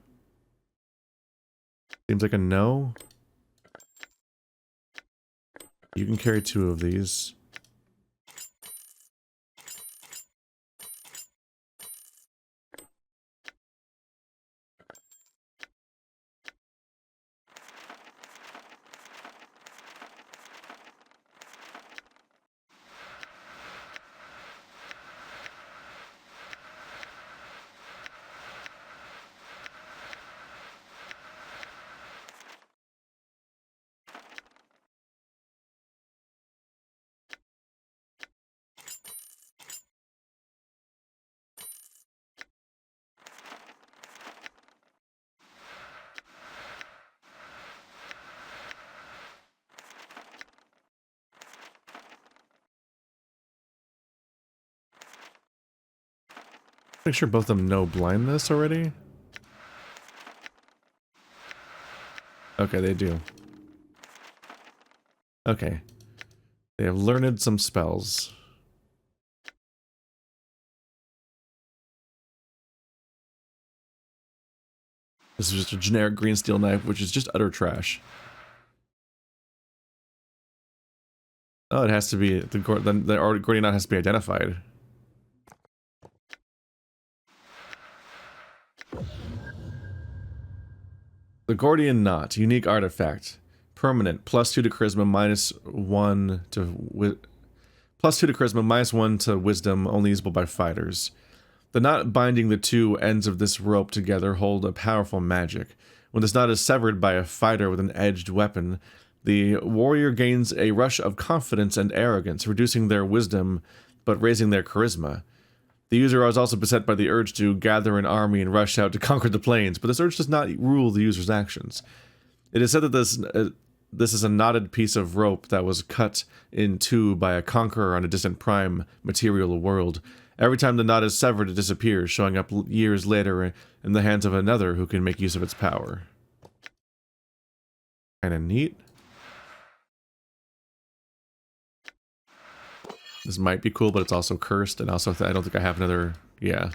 A: Seems like a no. You can carry 2 of these. Make sure both of them know blindness already. Okay, they do. Okay. They have learned some spells. This is just a generic green steel knife, which is just utter trash. Oh, it has to be the Gordian knot has to be identified. The Gordian Knot, unique artifact, permanent, +2 to charisma, -1 to +2 to charisma, -1 to wisdom, only usable by fighters. The knot binding the 2 ends of this rope together hold a powerful magic. When this knot is severed by a fighter with an edged weapon, the warrior gains a rush of confidence and arrogance, reducing their wisdom but raising their charisma. The user is also beset by the urge to gather an army and rush out to conquer the plains, but this urge does not rule the user's actions. It is said that this is a knotted piece of rope that was cut in 2 by a conqueror on a distant prime material world. Every time the knot is severed, it disappears, showing up years later in the hands of another who can make use of its power. Kinda neat. This might be cool, but it's also cursed, and also I don't think I have another... Yeah.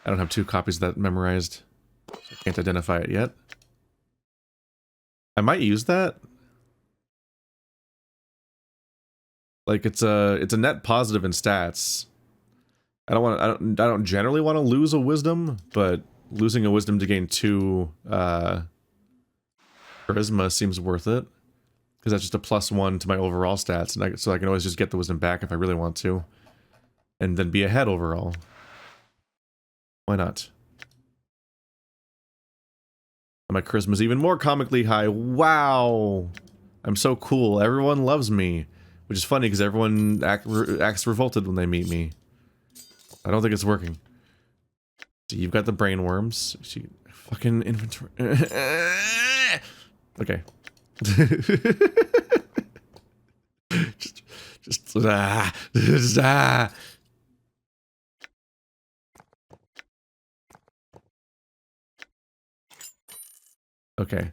A: I don't have 2 copies of that memorized, so I can't identify it yet. I might use that. Like, it's a net positive in stats. I don't generally want to lose a wisdom, but losing a wisdom to gain 2 charisma seems worth it. Because that's just a +1 to my overall stats, and so I can always just get the wisdom back if I really want to. And then be ahead overall. Why not? And my charisma's even more comically high. Wow! I'm so cool. Everyone loves me. Which is funny, because everyone acts revolted when they meet me. I don't think it's working. So you've got the brain worms. See, fucking inventory. Okay. just Okay.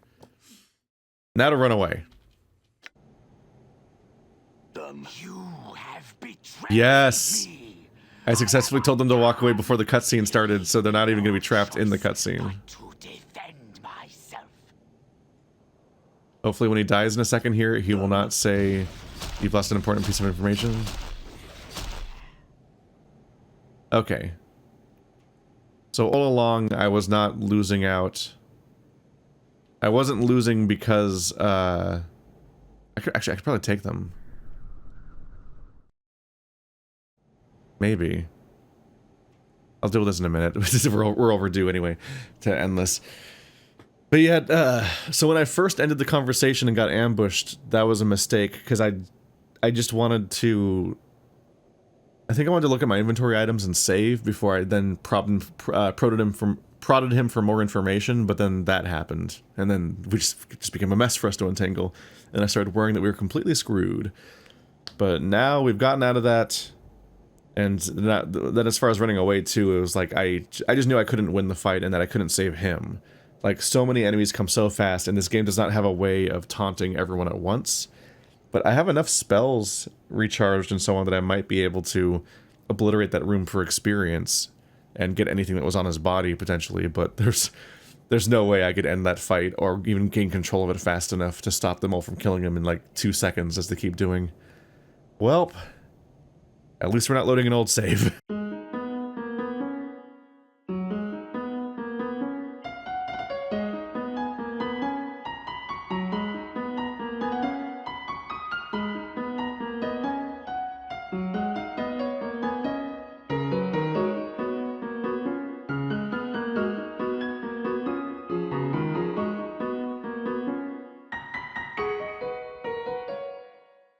A: Now to run away.
E: Done.
D: You have betrayed
A: Yes.
D: me.
A: I successfully told them to walk away before the cutscene started, so they're not even going to be trapped in the cutscene.
D: To defend myself.
A: Hopefully when he dies in a second here, he will not say, "You've lost an important piece of information." Okay. So all along, I was not losing out. I wasn't losing because, I could probably take them. Maybe. I'll deal with this in a minute. We're overdue anyway to end this. But yeah, so when I first ended the conversation and got ambushed, that was a mistake, because I just wanted to... I think I wanted to look at my inventory items and save before I then prodded him for more information, but then that happened. And then we just became a mess for us to untangle. And I started worrying that we were completely screwed. But now we've gotten out of that. And that as far as running away too, it was like I just knew I couldn't win the fight and that I couldn't save him. Like, so many enemies come so fast, and this game does not have a way of taunting everyone at once. But I have enough spells recharged and so on that I might be able to obliterate that room for experience and get anything that was on his body, potentially. But there's no way I could end that fight or even gain control of it fast enough to stop them all from killing him in like 2 seconds as they keep doing. Well, at least we're not loading an old save.